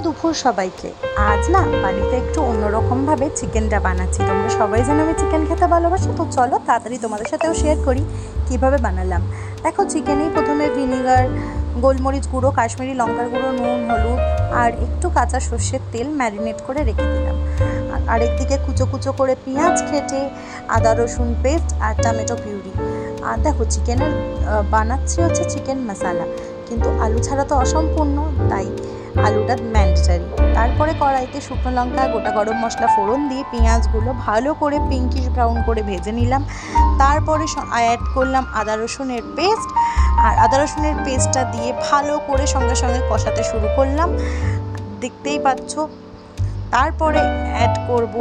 দুপুর সবাইকে। আজ না বাড়িতে একটু অন্যরকমভাবে চিকেনটা বানাচ্ছি। তোমরা সবাই যেন আমি চিকেন খেতে ভালোবাসি, তো চলো তাড়াতাড়ি তোমাদের সাথেও শেয়ার করি কীভাবে বানালাম। দেখো, চিকেনেই প্রথমে ভিনিগার, গোলমরিচ গুঁড়ো, কাশ্মীরি লঙ্কার গুঁড়ো, নুন, হলুদ আর একটু কাঁচা সর্ষের তেল ম্যারিনেট করে রেখে দিলাম। আর আরেকদিকে কুচো কুচো করে পেঁয়াজ কেটে, আদা রসুন পেস্ট আর টমেটো পিউরি। আর দেখো, চিকেনের বানাচ্ছি হচ্ছে চিকেন মশলা, কিন্তু আলু ছাড়া তো অসম্পূর্ণ, তাই আলুটা ম্যান্ডেটারি। তারপরে কড়াইতে শুকনো লঙ্কা, গোটা গরম মশলা ফোড়ন দিয়ে পেঁয়াজগুলো ভালো করে পিঙ্কিশ ব্রাউন করে ভেজে নিলাম। তারপরে অ্যাড করলাম আদা রসুনের পেস্ট, আর আদা রসুনের পেস্টটা দিয়ে ভালো করে সঙ্গে সঙ্গে কষাতে শুরু করলাম, দেখতেই পাচ্ছ। তারপরে অ্যাড করব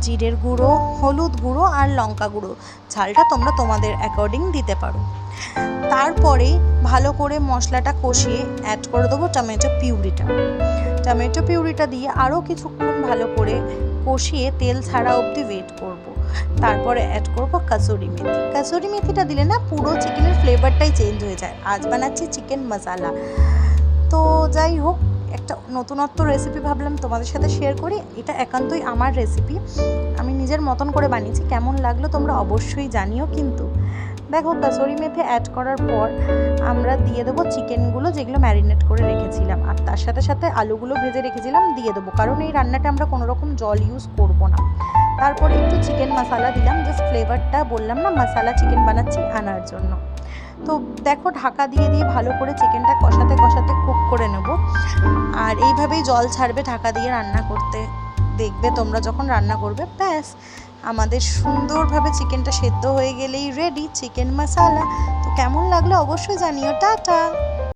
জিরের গুঁড়ো, হলুদ গুঁড়ো আর লঙ্কা গুঁড়ো। ঝালটা তোমরা তোমাদের অ্যাকর্ডিং দিতে পারো। তারপরে ভালো করে মশলাটা কষিয়ে অ্যাড করে দেবো টমেটো পিউরিটা দিয়ে আরও কিছুক্ষণ ভালো করে কষিয়ে তেল ছাড়া অবধি ওয়েট করব। তারপরে অ্যাড করব কাসুরি মেথিটা দিলে না পুরো চিকেনের ফ্লেভারটাই চেঞ্জ হয়ে যায়। আজ বানাচ্ছি চিকেন মশলা। তো যাই হোক, একটা নতুনত্ব রেসিপি ভাবলাম তোমাদের সাথে শেয়ার করি। এটা একান্তই আমার রেসিপি, আমি নিজের মতন করে বানিয়েছি। কেমন লাগলো তোমরা অবশ্যই জানিও। কিন্তু দেখো, কাসুরি মেথি অ্যাড করার পর আমরা দিয়ে দেবো চিকেনগুলো, যেগুলো ম্যারিনেট করে রেখেছিলাম, আর তার সাথে সাথে আলুগুলো ভেজে রেখেছিলাম দিয়ে দেবো, কারণ এই রান্নাটা আমরা কোনো রকম জল ইউজ করব না। তারপরে একটু চিকেন মশলা দিলাম, জাস্ট ফ্লেভারটা, বললাম না মশলা চিকেন বানাচ্ছি, আনার জন্য। তো দেখো, ঢাকা দিয়ে ভালো করে চিকেনটা কষাতে কষাতে কুক করে নেব। আর এইভাবেই জল ছাড়বে ঢাকা দিয়ে রান্না করতে, দেখবে তোমরা যখন রান্না করবে। ব্যাস, আমাদের সুন্দরভাবে চিকেনটা সেদ্ধ হয়ে গেলেই রেডি চিকেন মশলা। তো কেমন লাগলো অবশ্যই জানিও। টাটা।